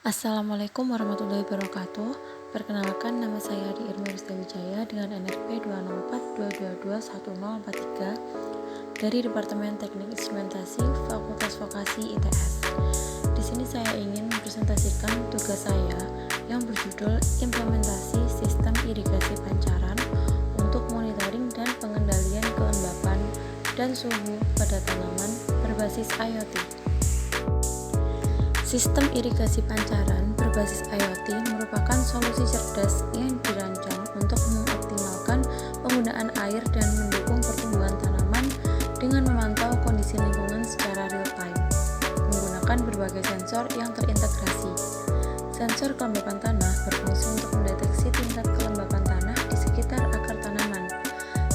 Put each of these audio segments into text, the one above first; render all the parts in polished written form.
Assalamualaikum warahmatullahi wabarakatuh. Perkenalkan, nama saya Adi Irma Wijaya dengan NRP 20422211043 dari Departemen Teknik Instrumentasi Fakultas Vokasi ITS. Di sini saya ingin mempresentasikan tugas saya yang berjudul Implementasi Sistem Irigasi Pancaran untuk Monitoring dan Pengendalian Kelembapan dan Suhu pada Tanaman berbasis IoT. Sistem irigasi pancaran berbasis IoT merupakan solusi cerdas yang dirancang untuk mengoptimalkan penggunaan air dan mendukung pertumbuhan tanaman dengan memantau kondisi lingkungan secara real time, menggunakan berbagai sensor yang terintegrasi. Sensor kelembapan tanah berfungsi untuk mendeteksi tingkat kelembapan tanah di sekitar akar tanaman.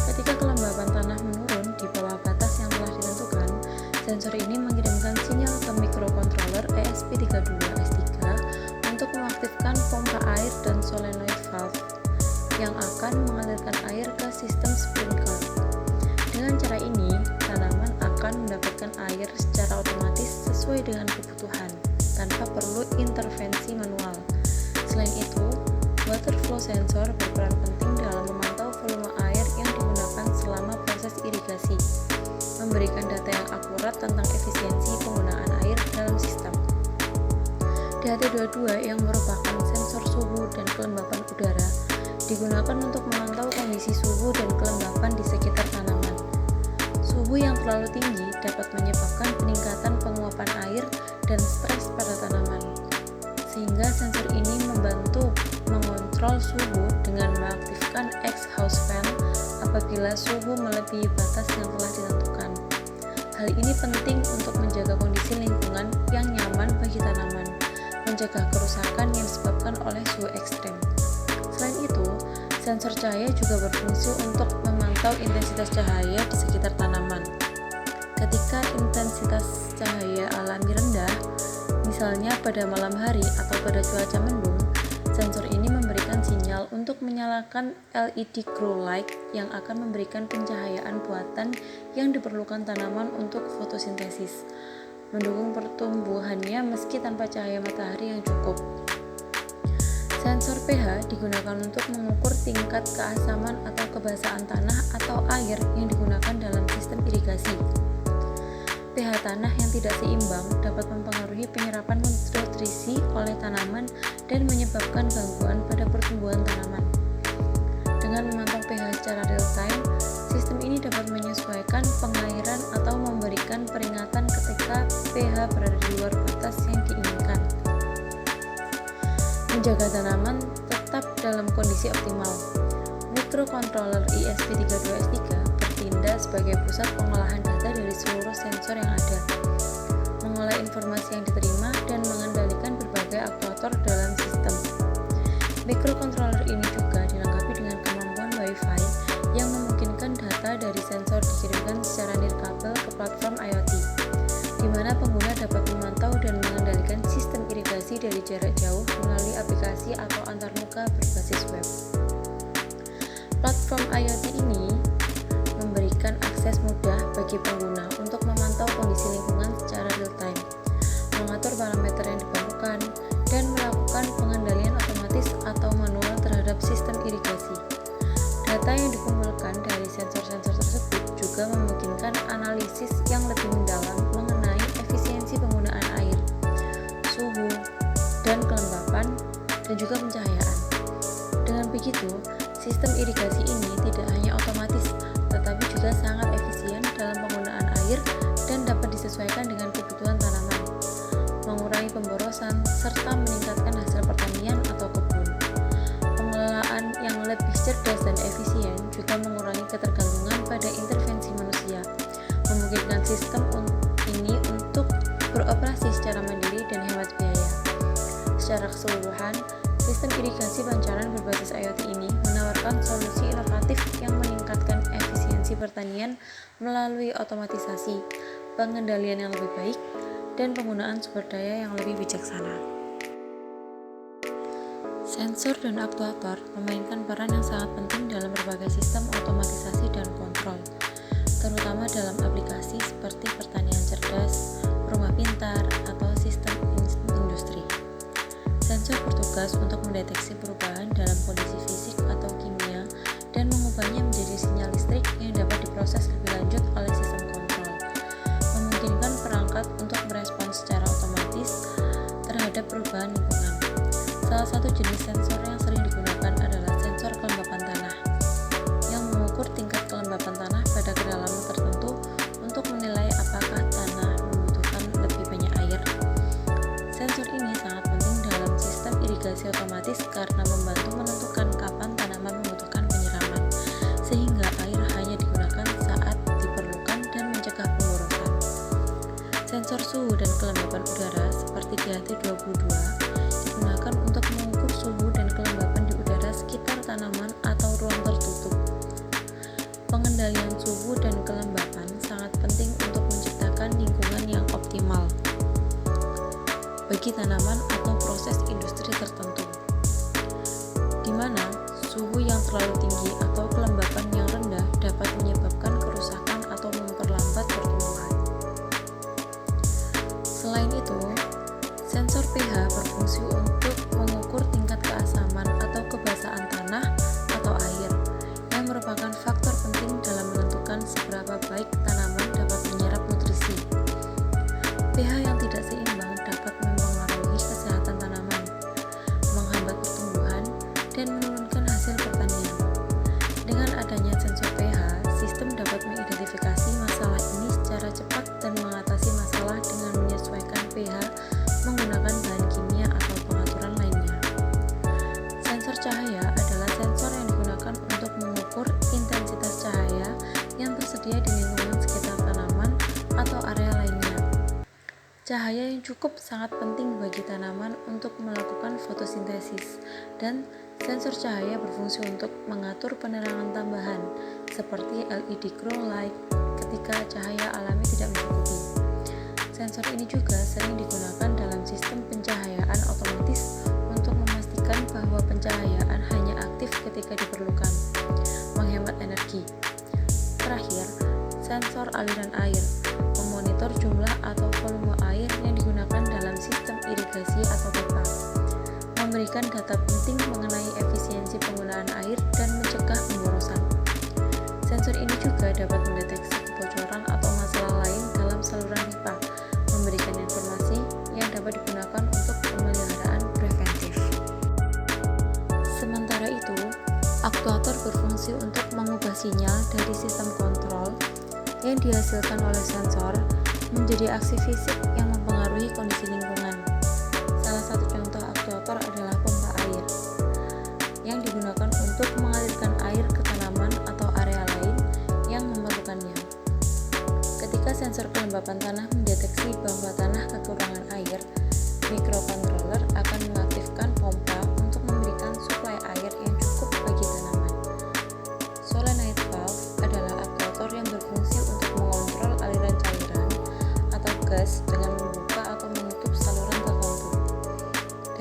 Ketika kelembapan tanah menurun di bawah batas yang telah ditentukan, sensor ini mengirimkan sinyal ke microcontroller ESP32S3 untuk mengaktifkan pompa air dan solenoid valve yang akan mengalirkan air ke sistem sprinkler. Dengan cara ini, tanaman akan mendapatkan air secara otomatis sesuai dengan kebutuhan, tanpa perlu intervensi manual. Selain itu, water flow sensor berperan penting dalam memantau volume air yang digunakan selama proses irigasi, memberikan data yang akurat tentang efisiensi penggunaan air dalam sistem. DHT22 yang merupakan sensor suhu dan kelembapan udara digunakan untuk memantau kondisi suhu dan kelembapan di sekitar tanaman. Suhu yang terlalu tinggi dapat menyebabkan peningkatan penguapan air dan stres pada tanaman, sehingga sensor ini membantu mengontrol suhu dengan mengaktifkan exhaust fan apabila suhu melebihi batas yang telah ditentukan. Hal ini penting untuk menjaga kondisi lingkungan yang nyaman bagi tanaman, mencegah kerusakan yang disebabkan oleh suhu ekstrem. Selain itu, sensor cahaya juga berfungsi untuk memantau intensitas cahaya di sekitar tanaman. Ketika intensitas cahaya alami rendah, misalnya pada malam hari atau pada cuaca mendung, sensor ini memberikan sinyal untuk menyalakan LED grow light yang akan memberikan pencahayaan buatan yang diperlukan tanaman untuk fotosintesis, mendukung pertumbuhannya meski tanpa cahaya matahari yang cukup. Sensor pH digunakan untuk mengukur tingkat keasaman atau kebasaan tanah atau air yang digunakan dalam sistem irigasi. pH tanah yang tidak seimbang dapat mempengaruhi penyerapan nutrisi oleh tanaman dan menyebabkan gangguan pada pertumbuhan tanaman. Dengan memantau pH secara real time, sistem ini dapat menyesuaikan pengairan atau memberikan peringatan ketika pH berada di luar batas yang diinginkan. Menjaga tanaman tetap dalam kondisi optimal. Microcontroller ESP32S3 bertindak sebagai pusat pengolahan data dari seluruh sensor yang ada, mengolah informasi yang diterima, dan mengendalikan berbagai aktuator dalam sistem. Microcontroller ini juga dilengkapi dengan kemampuan Wi-Fi yang memungkinkan data dari sensor dikirimkan secara nirkabel ke platform IoT, di mana pengguna dapat memantau dan mengendalikan sistem irigasi dari jarak jauh melalui aplikasi atau antarmuka berbasis web. Platform IoT ini memberikan akses mudah bagi pengguna untuk memantau kondisi lingkungan secara real time, mengatur parameter yang diperlukan, dan melakukan pengendalian otomatis atau manual terhadap sistem irigasi. Data yang dikumpulkan dari sensor-sensor tersebut juga memungkinkan analisis yang lebih mendalam mengenai efisiensi penggunaan air, suhu, dan kelembapan, dan juga pencahayaan. Dengan begitu, sistem irigasi ini tidak hanya otomatis, tetapi juga sangat efisien dalam penggunaan air dan dapat disesuaikan dengan kebutuhan tanaman, mengurangi pemborosan, serta meningkatkan hasil pertanian atau kebun. Pengelolaan yang lebih cerdas dan efisien juga mengurangi ketergantungan pada intervensi manusia, memungkinkan sistem ini untuk beroperasi secara mandiri dan hemat biaya. Secara keseluruhan, sistem irigasi pancaran berbasis IoT ini menawarkan solusi inovatif yang meningkatkan efisiensi pertanian melalui otomatisasi, pengendalian yang lebih baik, dan penggunaan sumber daya yang lebih bijaksana. Sensor dan aktuator memainkan peran yang sangat penting dalam berbagai sistem otomatisasi dan kontrol, terutama dalam aplikasi seperti pertanian cerdas, rumah pintar, atau sistem industri. Sensor bertugas untuk mendeteksi perubahan dalam kondisi fisik atau kimia dan mengubahnya menjadi sinyal listrik yang dapat diproses lebih lanjut oleh sistem kontrol, memungkinkan perangkat untuk merespons secara otomatis terhadap perubahan lingkungan. Salah satu jenis sensor yang sering digunakan adalah sensor kelembapan tanah, yang mengukur tingkat kelembapan tanah pada kedalaman tertentu untuk menilai apakah tanah membutuhkan lebih banyak air. Sensor ini sangat penting dalam sistem irigasi otomatis karena membantu menentukan kapan tanaman membutuhkan penyiraman, sehingga air hanya digunakan saat diperlukan dan mencegah pemborosan. Sensor suhu dan kelembapan udara seperti DHT22 digunakan untuk mengukur suhu dan kelembapan di udara sekitar tanaman atau ruang tertutup. Pengendalian suhu dan kelembapan sangat penting untuk menciptakan lingkungan yang optimal bagi tanaman atau proses industri tertentu, di mana suhu yang terlalu tinggi atau kelembapan yang rendah dapat menyebabkan kerusakan atau memperlambat pertumbuhan. Selain itu, sensor pH berfungsi untuk mengukur tingkat keasaman atau kebasahan tanah atau air, yang merupakan faktor penting dalam menentukan seberapa baik tanaman dapat menyerap nutrisi. pH yang tidak seimbang dapat mempengaruhi kesehatan tanaman, menghambat pertumbuhan, dan menurunkan hasil pertanian. Dengan adanya sensor pH, sistem dapat mengidentifikasi masalah ini secara cepat dan mengatasi masalah dengan menyesuaikan pH menggunakan bahan kimia atau pengaturan lainnya. Sensor cahaya adalah sensor yang digunakan untuk mengukur intensitas cahaya yang tersedia di lingkungan sekitar tanaman atau area lainnya. Cahaya yang cukup sangat penting bagi tanaman untuk melakukan fotosintesis, dan sensor cahaya berfungsi untuk mengatur penerangan tambahan seperti LED grow light ketika cahaya alami tidak mencukupi. Sensor ini juga sering digunakan dalam sistem pencahayaan otomatis untuk memastikan bahwa pencahayaan hanya aktif ketika diperlukan, menghemat energi. Terakhir, sensor aliran air memonitor jumlah atau volume air yang digunakan dalam sistem irigasi atau pipa, memberikan data penting mengenai efisiensi penggunaan air dan mencegah pemborosan. Sensor ini juga dapat mendeteksi kebocoran atau masalah lain dalam saluran pipa, memberikan informasi yang dapat digunakan untuk pemeliharaan preventif. Sementara itu, aktuator berfungsi untuk mengubah sinyal dari sistem kontrol yang dihasilkan oleh sensor menjadi aksi fisik yang mempengaruhi kondisi lingkungan. Salah satu contoh aktuator adalah pompa air, yang digunakan untuk mengalirkan air ke tanaman atau area lain yang memerlukannya. Ketika sensor kelembapan tanah mendeteksi bahwa tanah kekurangan air, microcontroller akan mengaktifkan pompa untuk memberikan suplai air yang cukup bagi tanaman. Solenoid valve adalah aktuator yang berfungsi untuk mengontrol aliran cairan atau gas dengan membuka atau menutup saluran tertentu.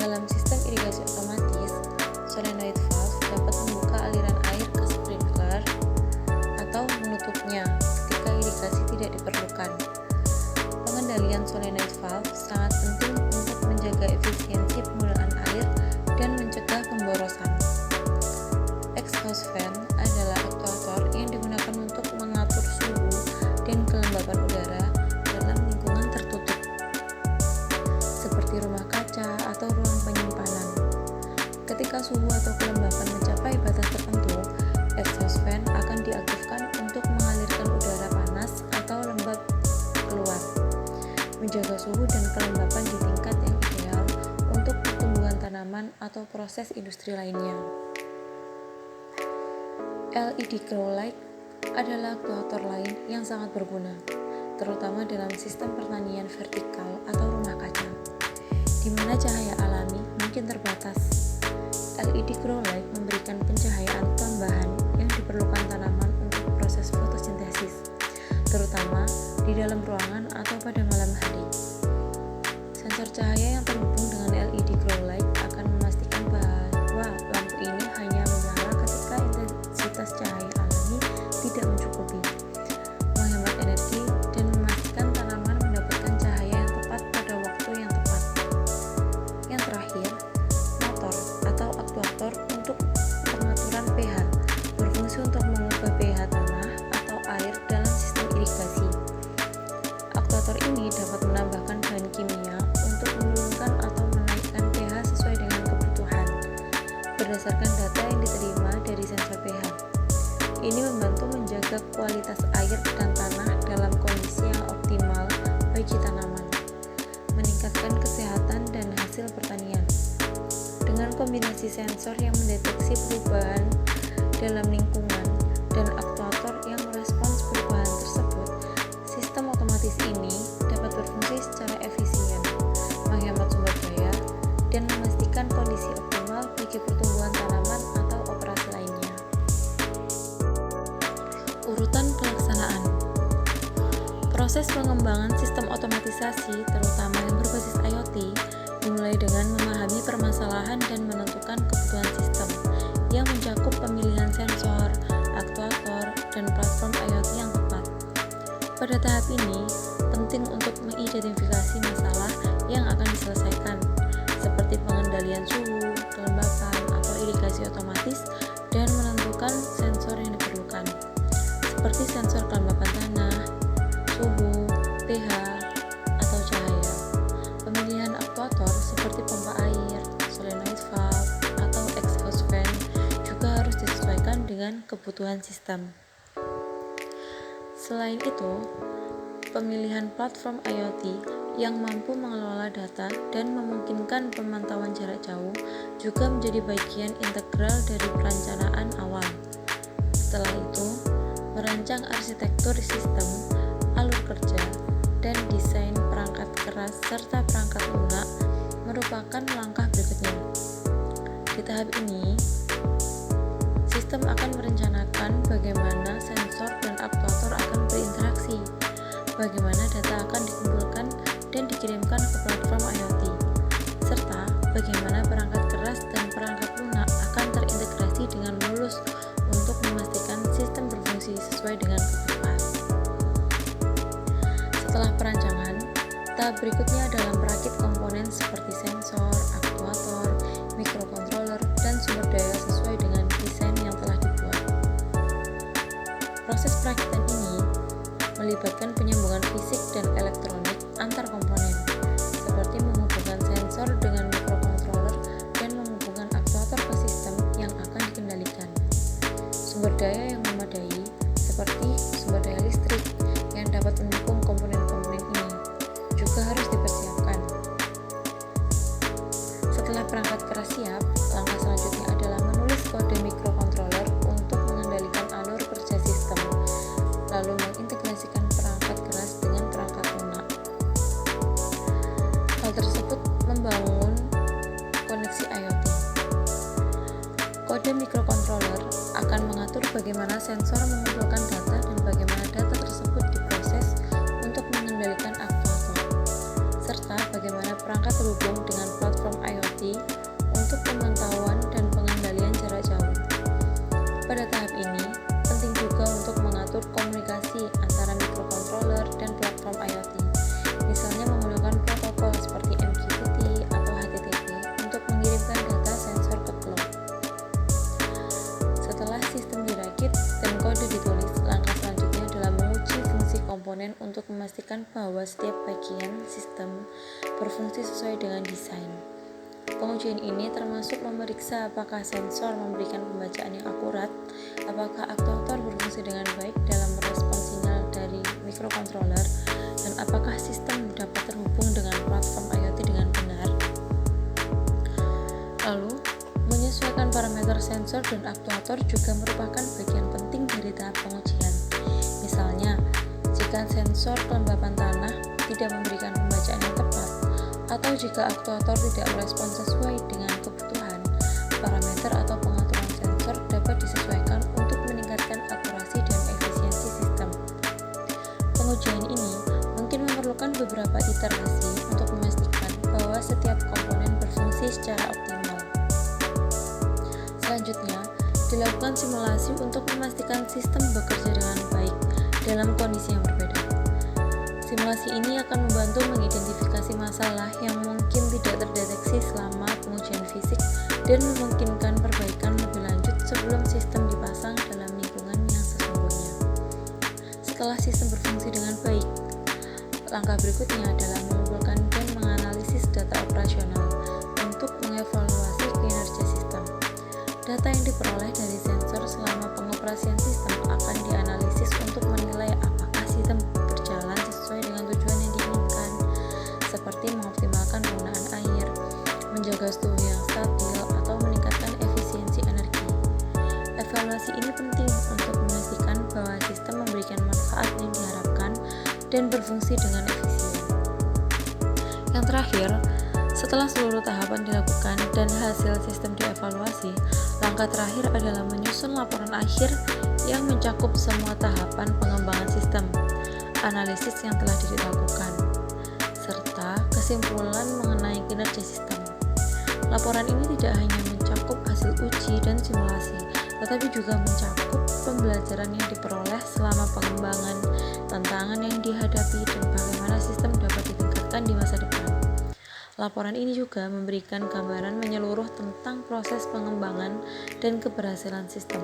Dalam sistem irigasi otomatis, solenoid valve dapat membuka aliran air ke sprinkler atau menutupnya ketika irigasi tidak diperlukan. Pengendalian solenoid valve sangat penting untuk menjaga efisiensi penggunaan air dan mencegah pemborosan. Exhaust fan adalah aktuator yang digunakan untuk mengatur suhu dan kelembapan udara dalam lingkungan tertutup, seperti rumah kaca atau ruang penyimpanan. Ketika suhu atau kelembapan mencapai batas tertentu, exhaust fan akan diaktifkan untuk mengalirkan udara panas atau lembab keluar, menjaga suhu dan kelembapan di tingkat yang ideal untuk pertumbuhan tanaman atau proses industri lainnya. LED grow light adalah aktuator lain yang sangat berguna, terutama dalam sistem pertanian vertikal atau rumah kaca, di mana cahaya alami mungkin terbatas. LED grow light memberikan pencahayaan tambahan yang diperlukan tanaman untuk proses fotosintesis, terutama di dalam ruangan atau pada malam hari. Sensor cahaya yang terhubung dengan LED grow light akan memastikan bahwa lampu ini hanya menyala ketika intensitas cahaya alami tidak mencukupi, menghemat energi, dan memastikan tanaman mendapatkan cahaya yang tepat pada waktu yang tepat. Yang terakhir, berdasarkan data yang diterima dari sensor pH. Ini membantu menjaga kualitas air dan tanah dalam kondisi yang optimal bagi tanaman, meningkatkan kesehatan dan hasil pertanian. Dengan kombinasi sensor yang mendeteksi perubahan dalam lingkungan dan aktuator yang merespons perubahan tersebut, sistem otomatis ini dapat berfungsi secara efisien, menghemat sumber daya, dan memastikan kondisi optimal bagi pertumbuhan tanaman atau operasi lainnya. Urutan pelaksanaan. Proses pengembangan sistem otomatisasi, terutama yang berbasis IoT, dimulai dengan memahami permasalahan dan menentukan kebutuhan sistem yang mencakup pemilihan sensor, aktuator, dan platform IoT yang tepat. Pada tahap ini, penting untuk mengidentifikasi masalah yang akan diselesaikan, seperti pengendalian suhu, kelembapan, atau irigasi otomatis, dan menentukan sensor yang diperlukan, seperti sensor kelembapan tanah, suhu, pH, atau cahaya. Pemilihan aktuator seperti pompa air, solenoid valve, atau exhaust fan juga harus disesuaikan dengan kebutuhan sistem. Selain itu, pemilihan platform IoT yang mampu mengelola data dan memungkinkan pemantauan jarak jauh juga menjadi bagian integral dari perencanaan awal. Setelah itu, merancang arsitektur sistem, alur kerja, dan desain perangkat keras serta perangkat lunak merupakan langkah berikutnya. Di tahap ini, sistem akan merencanakan bagaimana sensor dan aktuator akan berinteraksi, bagaimana data akan dikumpulkan dan dikirimkan ke platform IoT, serta bagaimana perangkat keras dan perangkat lunak akan terintegrasi dengan mulus untuk memastikan sistem berfungsi sesuai dengan kebutuhan. Setelah perancangan, tahap berikutnya adalah merakit komponen seperti sensor, aktuator, microcontroller, dan sumber daya sesuai dengan desain yang telah dibuat. Proses perakitan ini melibatkan penyambungan fisik dan elektronik antar komponen, seperti menghubungkan sensor dengan microcontroller dan menghubungkan aktuator ke sistem yang akan dikendalikan. Sumber daya yang memadai, seperti sumber daya listrik yang dapat mendukung komponen-komponen ini, juga harus dipersiapkan. Setelah perangkat keras siap, langkah selanjutnya adalah menulis kode microcontroller untuk mengendalikan alur kerja sistem, lalu mengintegrasikan perangkat keras dengan perangkat lunak. Hal tersebut membangun koneksi IoT. Kode microcontroller akan mengatur bagaimana sensor mengumpulkan data dan bagaimana data tersebut diproses untuk mengendalikan aktuator, serta bagaimana perangkat terhubung dengan platform IoT untuk pemantauan dan pengendalian jarak jauh. Pada tahap ini, penting juga untuk mengatur komunikasi antara microcontroller dan platform IoT, misalnya menggunakan protokol seperti MQTT atau HTTP untuk mengirimkan data sensor ke cloud. Setelah sistem dirakit dan kode ditulis, langkah selanjutnya adalah menguji fungsi komponen untuk memastikan bahwa setiap bagian sistem berfungsi sesuai dengan desain. Pengujian ini termasuk memeriksa apakah sensor memberikan pembacaan yang akurat, apakah aktuator berfungsi dengan baik dalam merespons sinyal dari microcontroller, dan apakah sistem dapat terhubung dengan platform IoT dengan benar. Lalu, menyesuaikan parameter sensor dan aktuator juga merupakan bagian penting dari tahap pengujian. Misalnya, jika sensor kelembapan tanah tidak memberikan pembacaan yang tepat, atau jika aktuator tidak merespons sesuai dengan kebutuhan, parameter atau pengaturan sensor dapat disesuaikan untuk meningkatkan akurasi dan efisiensi sistem. Pengujian ini mungkin memerlukan beberapa iterasi untuk memastikan bahwa setiap komponen berfungsi secara optimal. Selanjutnya, dilakukan simulasi untuk memastikan sistem bekerja dengan baik dalam kondisi yang berbeda. Simulasi ini akan membantu mengidentifikasi masalah yang mungkin tidak terdeteksi selama pengujian fisik dan memungkinkan perbaikan lebih lanjut sebelum sistem dipasang dalam lingkungan yang sesungguhnya. Setelah sistem berfungsi dengan baik, langkah berikutnya adalah mengumpulkan dan menganalisis data operasional untuk mengevaluasi kinerja sistem. Data yang diperoleh dari sensor selama pengoperasian sistem akan dianalisis untuk menilai apakah sistem berjalan sesuai dengan tujuan yang diinginkan, seperti mengoptimalkan penggunaan air, menjaga suhu yang stabil, atau meningkatkan efisiensi energi. Evaluasi ini penting untuk memastikan bahwa sistem memberikan manfaat yang diharapkan dan berfungsi dengan efisien. Yang terakhir, setelah seluruh tahapan dilakukan dan hasil sistem dievaluasi, langkah terakhir adalah menyusun laporan akhir yang mencakup semua tahapan pengembangan sistem, analisis yang telah dilakukan, serta kesimpulan mengenai kinerja sistem. Laporan ini tidak hanya mencakup hasil uji dan simulasi, tetapi juga mencakup pembelajaran yang diperoleh selama pengembangan, tantangan yang dihadapi, dan bagaimana sistem dapat ditingkatkan di masa depan. Laporan ini juga memberikan gambaran menyeluruh tentang proses pengembangan dan keberhasilan sistem,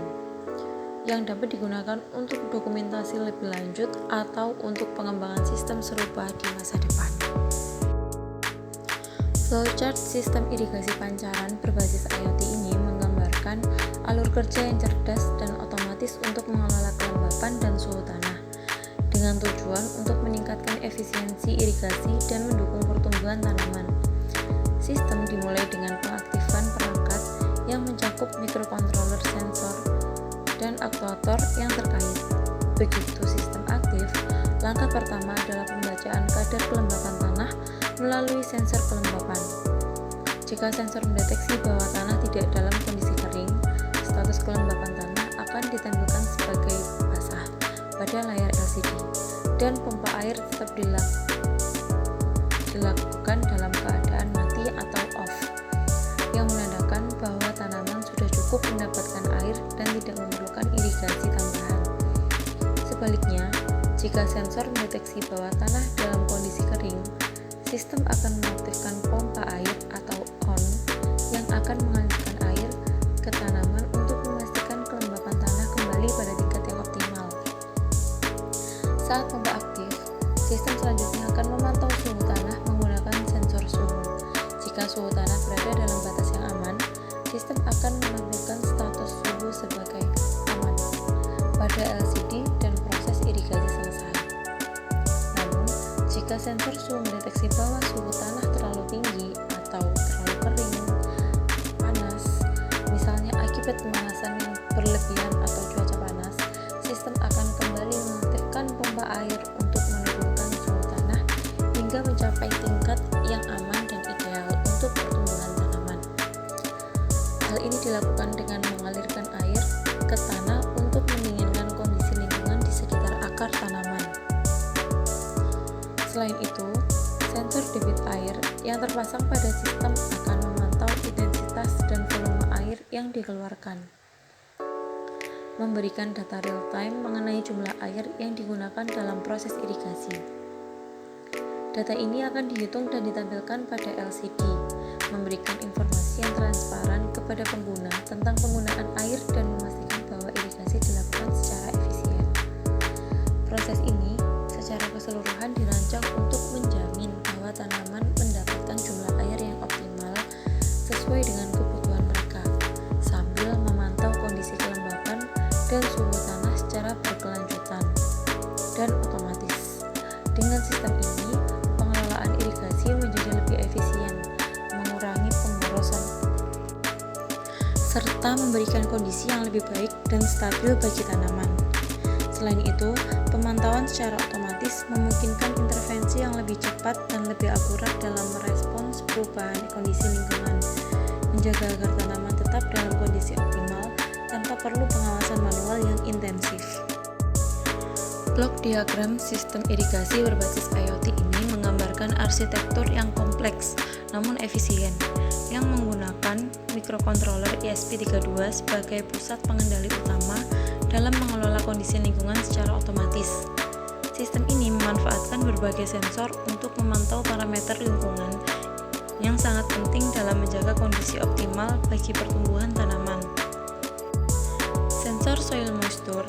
yang dapat digunakan untuk dokumentasi lebih lanjut atau untuk pengembangan sistem serupa di masa depan. Flowchart sistem irigasi pancaran berbasis IoT ini menggambarkan alur kerja yang cerdas dan otomatis untuk mengelola kelembapan dan suhu tanah, dengan tujuan untuk meningkatkan efisiensi irigasi dan mendukung pertumbuhan tanaman. Sistem dimulai dengan pengaktifan perangkat yang mencakup mikrokontroler, sensor, dan aktuator yang terkait. Begitu sistem aktif, langkah pertama adalah pembacaan kadar kelembapan tanah melalui sensor kelembapan. Jika sensor mendeteksi bahwa tanah tidak dalam kondisi kering, status kelembapan tanah akan ditampilkan sebagai basah pada layar LCD, dan pompa air tetap dilakukan dalam keadaan mati atau off, yang menandakan bahwa tanaman sudah cukup mendapatkan air dan tidak memerlukan irigasi tambahan. Sebaliknya, jika sensor mendeteksi bahwa tanah dalam kondisi kering, sistem akan mengaktifkan pompa air atau on yang akan mengalirkan air ke tanaman untuk memastikan kelembapan tanah kembali pada tingkat yang optimal. Saat pompa aktif, sistem selanjutnya akan memantau suhu tanah menggunakan sensor suhu. Jika suhu tanah berada dalam batas yang aman, sistem akan menampilkan status suhu sebagai aman pada LCD dan proses irigasi selesai. Namun, jika sensor suhu mendeteksi bahwa suhu tanah terlalu tinggi atau terlalu kering, panas, misalnya akibat pemanasan yang berlebihan atau cuaca panas, sistem akan kembali mengaktifkan pompa air untuk menurunkan suhu tanah hingga mencapai tingkat yang aman dan ideal untuk pertumbuhan tanaman. Hal ini dilakukan dengan mengalirkan air ke tanah untuk mendinginkan kondisi lingkungan di sekitar akar tanaman. Selain itu, sensor debit air yang terpasang pada sistem akan memantau intensitas dan volume air yang dikeluarkan, memberikan data real-time mengenai jumlah air yang digunakan dalam proses irigasi. Data ini akan dihitung dan ditampilkan pada LCD, memberikan informasi yang transparan kepada pengguna tentang penggunaan air dan memastikan bahwa irigasi dilakukan secara efisien. Proses ini secara keseluruhan dirancang untuk menjamin bahwa tanaman mendapatkan jumlah air yang optimal sesuai dengan kebutuhan mereka, sambil memantau kondisi kelembapan dan suhu tanah secara berkelanjutan dan otomatis. Dengan sistem ini, pengelolaan irigasi menjadi lebih efisien, mengurangi pemborosan, serta memberikan kondisi yang lebih baik dan stabil bagi tanaman. Selain itu, pemantauan secara otomatis memungkinkan intervensi yang lebih cepat dan lebih akurat dalam merespons perubahan kondisi lingkungan, menjaga agar tanaman tetap dalam kondisi optimal tanpa perlu pengawasan manual yang intensif. Blok diagram sistem irigasi berbasis IoT ini menggambarkan arsitektur yang kompleks namun efisien, yang menggunakan mikrokontroler ESP32 sebagai pusat pengendali utama dalam mengelola kondisi lingkungan secara otomatis. Sistem ini memanfaatkan berbagai sensor untuk memantau parameter lingkungan yang sangat penting dalam menjaga kondisi optimal bagi pertumbuhan tanaman. Sensor soil moisture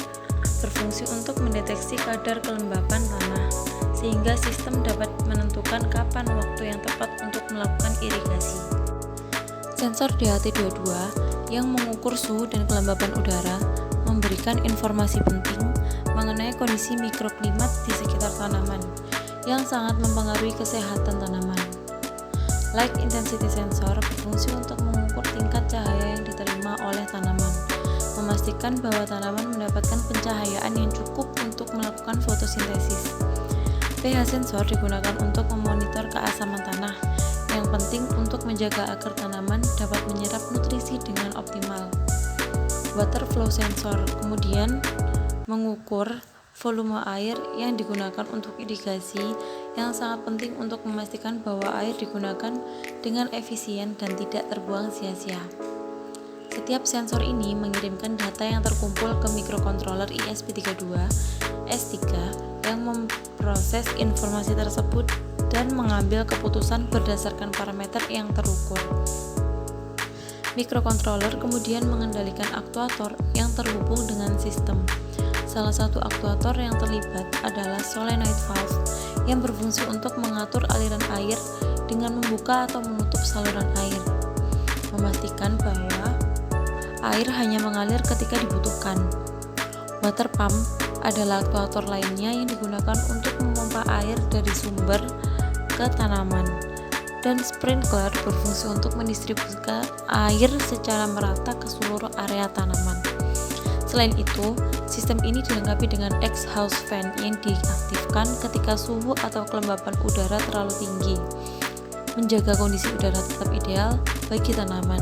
berfungsi untuk mendeteksi kadar kelembapan tanah, sehingga sistem dapat menentukan kapan waktu yang tepat untuk melakukan irigasi. Sensor DHT22 yang mengukur suhu dan kelembapan udara, memberikan informasi penting mengenai kondisi mikroklimat di sekitar tanaman yang sangat mempengaruhi kesehatan tanaman. Light intensity sensor berfungsi untuk mengukur tingkat cahaya yang diterima oleh tanaman, memastikan bahwa tanaman mendapatkan pencahayaan yang cukup untuk melakukan fotosintesis. pH sensor digunakan untuk memonitor keasaman tanah, yang penting untuk menjaga agar tanaman dapat menyerap nutrisi dengan optimal. Water flow sensor kemudian mengukur volume air yang digunakan untuk irigasi, yang sangat penting untuk memastikan bahwa air digunakan dengan efisien dan tidak terbuang sia-sia. Setiap sensor ini mengirimkan data yang terkumpul ke microcontroller ESP32 S3 yang memproses informasi tersebut dan mengambil keputusan berdasarkan parameter yang terukur. Microcontroller kemudian mengendalikan aktuator yang terhubung dengan sistem. Salah satu aktuator yang terlibat adalah solenoid valve yang berfungsi untuk mengatur aliran air dengan membuka atau menutup saluran air, memastikan bahwa air hanya mengalir ketika dibutuhkan. Water pump adalah aktuator lainnya yang digunakan untuk memompa air dari sumber ke tanaman, dan sprinkler berfungsi untuk mendistribusikan air secara merata ke seluruh area tanaman. Selain itu, sistem ini dilengkapi dengan exhaust fan yang diaktifkan ketika suhu atau kelembapan udara terlalu tinggi, menjaga kondisi udara tetap ideal bagi tanaman.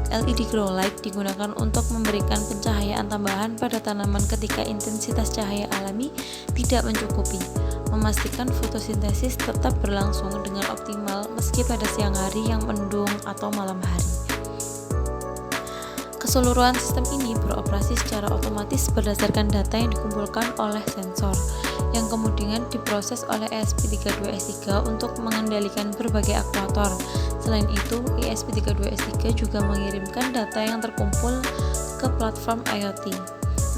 LED grow light digunakan untuk memberikan pencahayaan tambahan pada tanaman ketika intensitas cahaya alami tidak mencukupi, memastikan fotosintesis tetap berlangsung dengan optimal meski pada siang hari yang mendung atau malam hari. Keseluruhan sistem ini beroperasi secara otomatis berdasarkan data yang dikumpulkan oleh sensor, yang kemudian diproses oleh ESP32S3 untuk mengendalikan berbagai aktuator. Selain itu, ESP32S3 juga mengirimkan data yang terkumpul ke platform IoT,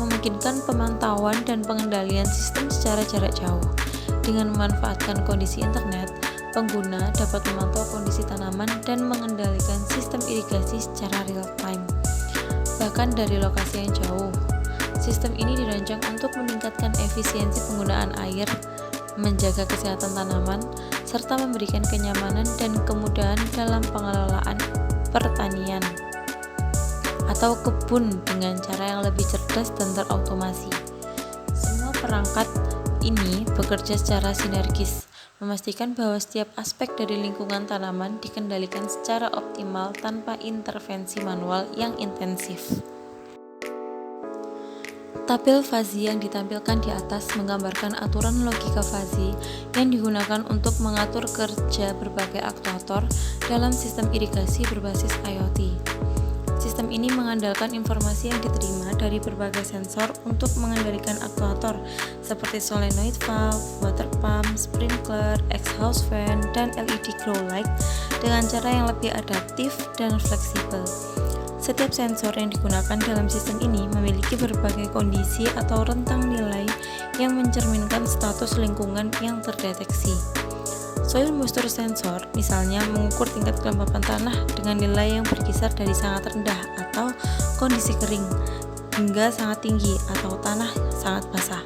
memungkinkan pemantauan dan pengendalian sistem secara jarak jauh. Dengan memanfaatkan kondisi internet, pengguna dapat memantau kondisi tanaman dan mengendalikan sistem irigasi secara real time, bahkan dari lokasi yang jauh. Sistem ini dirancang untuk meningkatkan efisiensi penggunaan air, menjaga kesehatan tanaman, serta memberikan kenyamanan dan kemudahan dalam pengelolaan pertanian atau kebun dengan cara yang lebih cerdas dan terautomasi. Semua perangkat ini bekerja secara sinergis, memastikan bahwa setiap aspek dari lingkungan tanaman dikendalikan secara optimal tanpa intervensi manual yang intensif. Tabel fuzzy yang ditampilkan di atas menggambarkan aturan logika fuzzy yang digunakan untuk mengatur kerja berbagai aktuator dalam sistem irigasi berbasis IoT. Sistem ini mengandalkan informasi yang diterima dari berbagai sensor untuk mengendalikan aktuator seperti solenoid valve, water pump, sprinkler, exhaust fan, dan LED grow light dengan cara yang lebih adaptif dan fleksibel. Setiap sensor yang digunakan dalam sistem ini memiliki berbagai kondisi atau rentang nilai yang mencerminkan status lingkungan yang terdeteksi. Soil moisture sensor misalnya mengukur tingkat kelembapan tanah dengan nilai yang berkisar dari sangat rendah atau kondisi kering hingga sangat tinggi atau tanah sangat basah.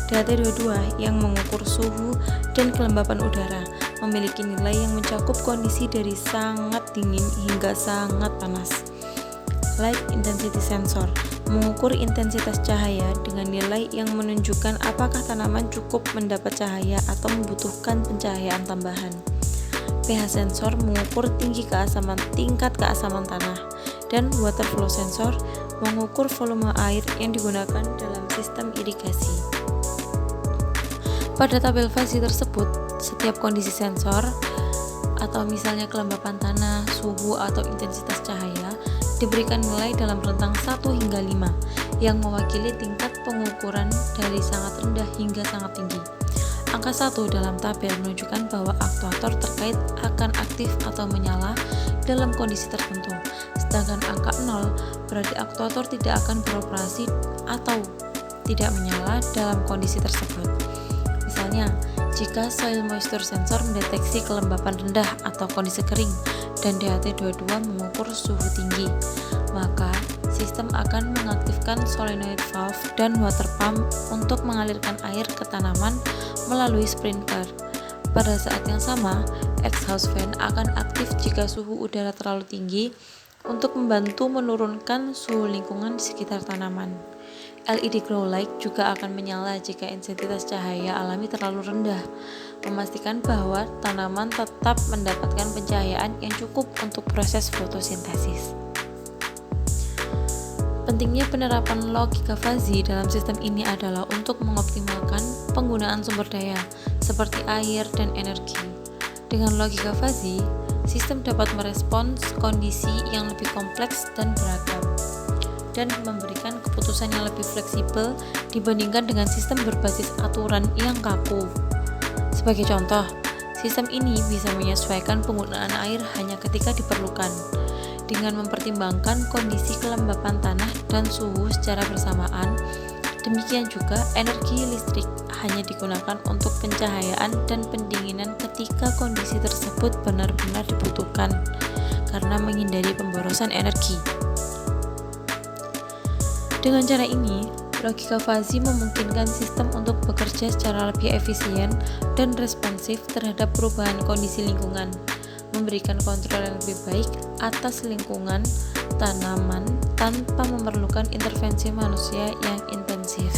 DHT22 yang mengukur suhu dan kelembapan udara memiliki nilai yang mencakup kondisi dari sangat dingin hingga sangat panas. Light intensity sensor mengukur intensitas cahaya dengan nilai yang menunjukkan apakah tanaman cukup mendapat cahaya atau membutuhkan pencahayaan tambahan. pH sensor mengukur tingkat keasaman tanah, dan water flow sensor mengukur volume air yang digunakan dalam sistem irigasi. Pada tabel fuzzy tersebut, setiap kondisi sensor atau misalnya kelembapan tanah, suhu atau intensitas cahaya diberikan nilai dalam rentang 1 hingga 5 yang mewakili tingkat pengukuran dari sangat rendah hingga sangat tinggi. Angka 1 dalam tabel menunjukkan bahwa aktuator terkait akan aktif atau menyala dalam kondisi tertentu, sedangkan angka 0 berarti aktuator tidak akan beroperasi atau tidak menyala dalam kondisi tersebut. Misalnya, jika soil moisture sensor mendeteksi kelembapan rendah atau kondisi kering dan DHT22 mengukur suhu tinggi, maka sistem akan mengaktifkan solenoid valve dan water pump untuk mengalirkan air ke tanaman melalui sprinkler. Pada saat yang sama, exhaust fan akan aktif jika suhu udara terlalu tinggi untuk membantu menurunkan suhu lingkungan di sekitar tanaman. LED grow light juga akan menyala jika intensitas cahaya alami terlalu rendah, memastikan bahwa tanaman tetap mendapatkan pencahayaan yang cukup untuk proses fotosintesis. Pentingnya penerapan logika Fuzzy dalam sistem ini adalah untuk mengoptimalkan penggunaan sumber daya seperti air dan energi. Dengan logika Fuzzy, sistem dapat merespons kondisi yang lebih kompleks dan beragam, dan memberikan keputusan yang lebih fleksibel dibandingkan dengan sistem berbasis aturan yang kaku. Sebagai contoh, sistem ini bisa menyesuaikan penggunaan air hanya ketika diperlukan, dengan mempertimbangkan kondisi kelembapan tanah dan suhu secara bersamaan. Demikian juga, energi listrik hanya digunakan untuk pencahayaan dan pendinginan ketika kondisi tersebut benar-benar dibutuhkan, karena menghindari pemborosan energi. Dengan cara ini, logika Fuzzy memungkinkan sistem untuk bekerja secara lebih efisien dan responsif terhadap perubahan kondisi lingkungan, memberikan kontrol yang lebih baik atas lingkungan tanaman tanpa memerlukan intervensi manusia yang intensif.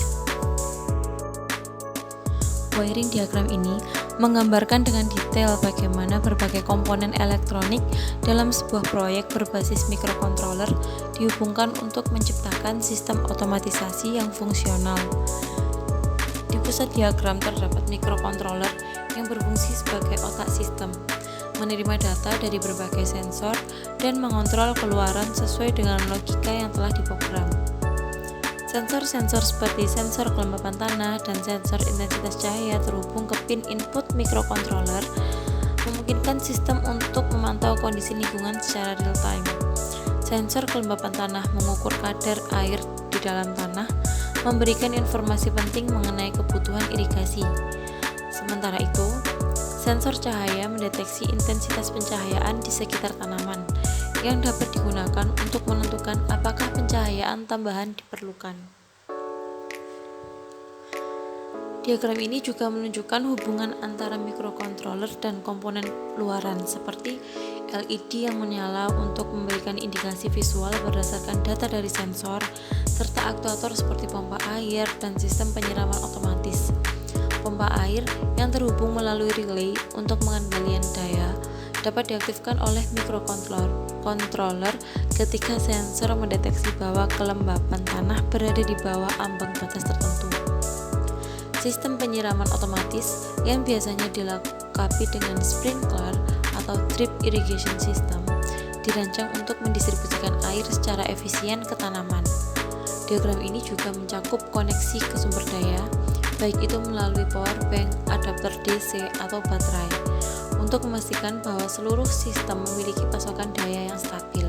Wiring diagram ini menggambarkan dengan detail bagaimana berbagai komponen elektronik dalam sebuah proyek berbasis mikrokontroler dihubungkan untuk menciptakan sistem otomatisasi yang fungsional. Di pusat diagram terdapat mikrokontroler yang berfungsi sebagai otak sistem, menerima data dari berbagai sensor dan mengontrol keluaran sesuai dengan logika yang telah diprogram. Sensor-sensor seperti sensor kelembapan tanah dan sensor intensitas cahaya terhubung ke pin input mikrokontroler, memungkinkan sistem untuk memantau kondisi lingkungan secara real time. Sensor kelembapan tanah mengukur kadar air di dalam tanah, memberikan informasi penting mengenai kebutuhan irigasi. Sementara itu, sensor cahaya mendeteksi intensitas pencahayaan di sekitar tanaman, yang dapat digunakan untuk menentukan apakah pencahayaan tambahan diperlukan. Diagram ini juga menunjukkan hubungan antara mikrokontroler dan komponen luaran seperti LED yang menyala untuk memberikan indikasi visual berdasarkan data dari sensor, serta aktuator seperti pompa air dan sistem penyiraman otomatis. Pompa air yang terhubung melalui relay untuk pengendalian daya dapat diaktifkan oleh mikrokontroler ketika sensor mendeteksi bahwa kelembapan tanah berada di bawah ambang batas tertentu. Sistem penyiraman otomatis yang biasanya dilengkapi dengan sprinkler atau drip irrigation system dirancang untuk mendistribusikan air secara efisien ke tanaman. Diagram ini juga mencakup koneksi ke sumber daya, baik itu melalui power bank, adapter DC, atau baterai, untuk memastikan bahwa seluruh sistem memiliki pasokan daya yang stabil.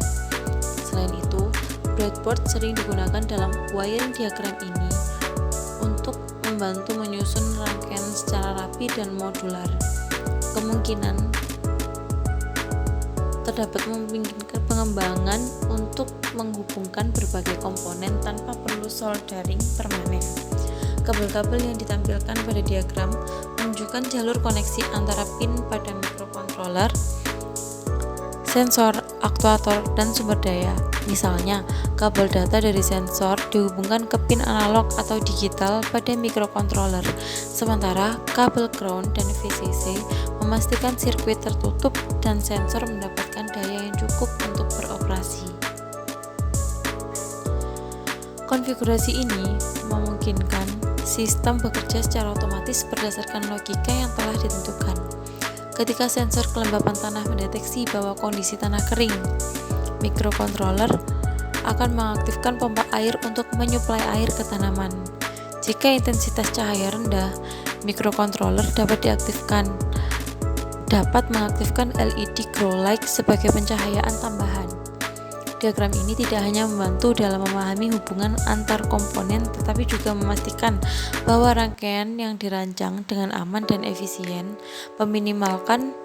Selain itu, breadboard sering digunakan dalam wiring diagram ini untuk membantu menyusun rangkaian secara rapi dan modular. Kemungkinan terdapat memungkinkan pengembangan untuk menghubungkan berbagai komponen tanpa perlu soldering permanen. Kabel-kabel yang ditampilkan pada diagram menunjukkan jalur koneksi antara pin pada mikrokontroler, sensor, aktuator, dan sumber daya. Misalnya, kabel data dari sensor dihubungkan ke pin analog atau digital pada mikrokontroler, sementara kabel ground dan VCC memastikan sirkuit tertutup dan sensor mendapatkan daya yang cukup untuk beroperasi. Konfigurasi ini memungkinkan sistem bekerja secara otomatis berdasarkan logika yang telah ditentukan. Ketika sensor kelembapan tanah mendeteksi bahwa kondisi tanah kering, mikrokontroler akan mengaktifkan pompa air untuk menyuplai air ke tanaman. Jika intensitas cahaya rendah, mikrokontroler dapat mengaktifkan LED grow light sebagai pencahayaan tambahan. Diagram ini tidak hanya membantu dalam memahami hubungan antar komponen, tetapi juga memastikan bahwa rangkaian yang dirancang dengan aman dan efisien, meminimalkan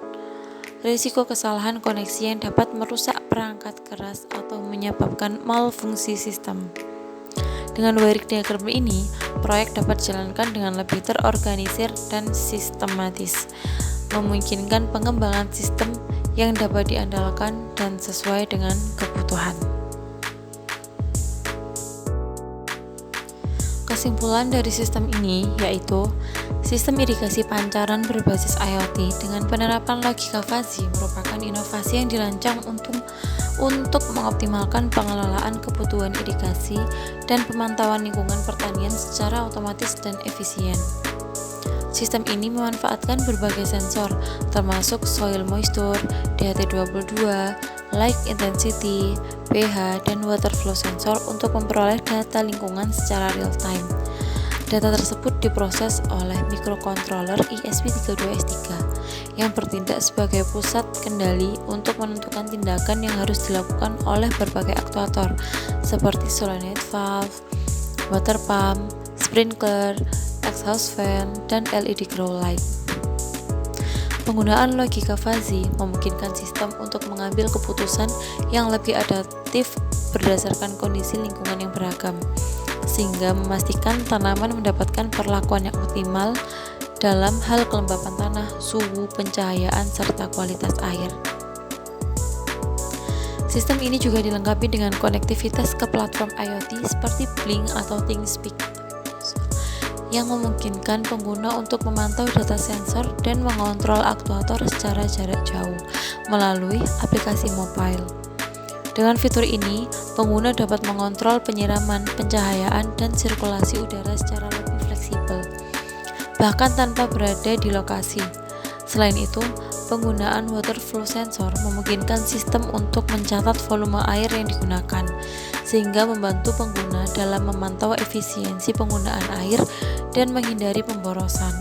risiko kesalahan koneksi yang dapat merusak perangkat keras atau menyebabkan malfungsi sistem. Dengan wiring diagram ini, proyek dapat dijalankan dengan lebih terorganisir dan sistematis, memungkinkan pengembangan sistem yang dapat diandalkan dan sesuai dengan kebutuhan. Kesimpulan dari sistem ini yaitu sistem irigasi pancaran berbasis IoT dengan penerapan logika fuzzy merupakan inovasi yang dirancang untuk mengoptimalkan pengelolaan kebutuhan irigasi dan pemantauan lingkungan pertanian secara otomatis dan efisien. Sistem ini memanfaatkan berbagai sensor, termasuk soil moisture, DHT22, light intensity, pH, dan water flow sensor untuk memperoleh data lingkungan secara real time. Data tersebut diproses oleh microcontroller ESP32S3 yang bertindak sebagai pusat kendali untuk menentukan tindakan yang harus dilakukan oleh berbagai aktuator seperti solenoid valve, water pump, sprinkler, exhaust fan, dan LED grow light. Penggunaan logika fuzzy memungkinkan sistem untuk mengambil keputusan yang lebih adaptif berdasarkan kondisi lingkungan yang beragam, sehingga memastikan tanaman mendapatkan perlakuan yang optimal dalam hal kelembapan tanah, suhu, pencahayaan, serta kualitas air. Sistem ini juga dilengkapi dengan konektivitas ke platform IoT seperti Blink atau ThingSpeak yang memungkinkan pengguna untuk memantau data sensor dan mengontrol aktuator secara jarak jauh melalui aplikasi mobile. Dengan fitur ini, pengguna dapat mengontrol penyiraman, pencahayaan, dan sirkulasi udara secara lebih fleksibel, bahkan tanpa berada di lokasi. Selain itu, penggunaan water flow sensor memungkinkan sistem untuk mencatat volume air yang digunakan, sehingga membantu pengguna dalam memantau efisiensi penggunaan air dan menghindari pemborosan.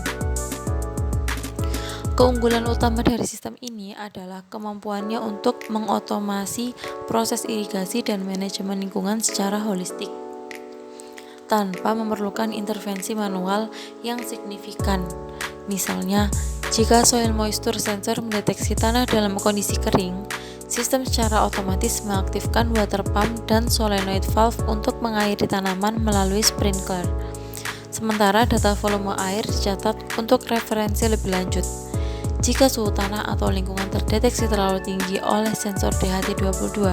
Keunggulan utama dari sistem ini adalah kemampuannya untuk mengotomasi proses irigasi dan manajemen lingkungan secara holistik, tanpa memerlukan intervensi manual yang signifikan. Misalnya, jika soil moisture sensor mendeteksi tanah dalam kondisi kering, sistem secara otomatis mengaktifkan water pump dan solenoid valve untuk mengairi tanaman melalui sprinkler. Sementara data volume air dicatat untuk referensi lebih lanjut. Jika suhu tanah atau lingkungan terdeteksi terlalu tinggi oleh sensor DHT22,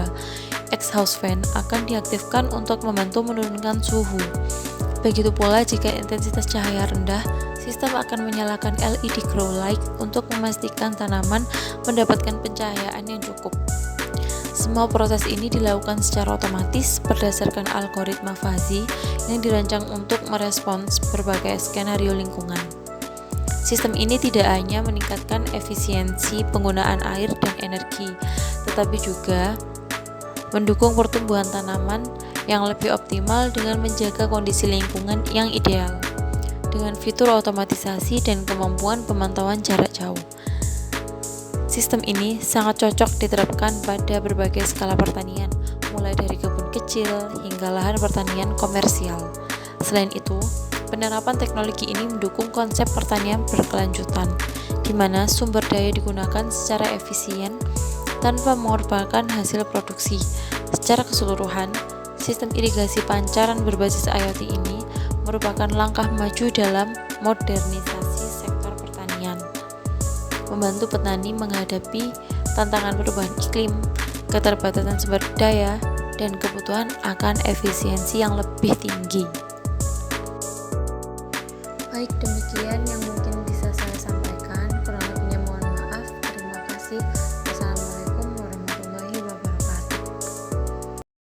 exhaust fan akan diaktifkan untuk membantu menurunkan suhu. Begitu pula jika intensitas cahaya rendah, sistem akan menyalakan LED grow light untuk memastikan tanaman mendapatkan pencahayaan yang cukup. Semua proses ini dilakukan secara otomatis berdasarkan algoritma fuzzy yang dirancang untuk merespons berbagai skenario lingkungan. Sistem ini tidak hanya meningkatkan efisiensi penggunaan air dan energi, tetapi juga mendukung pertumbuhan tanaman yang lebih optimal dengan menjaga kondisi lingkungan yang ideal, dengan fitur otomatisasi dan kemampuan pemantauan jarak jauh. Sistem ini sangat cocok diterapkan pada berbagai skala pertanian, mulai dari kebun kecil hingga lahan pertanian komersial. Selain itu, penerapan teknologi ini mendukung konsep pertanian berkelanjutan, di mana sumber daya digunakan secara efisien tanpa mengorbankan hasil produksi. Secara keseluruhan, sistem irigasi pancaran berbasis IoT ini merupakan langkah maju dalam modernisasi sektor pertanian, membantu petani menghadapi tantangan perubahan iklim, keterbatasan sumber daya, dan kebutuhan akan efisiensi yang lebih tinggi. Baik, demikian yang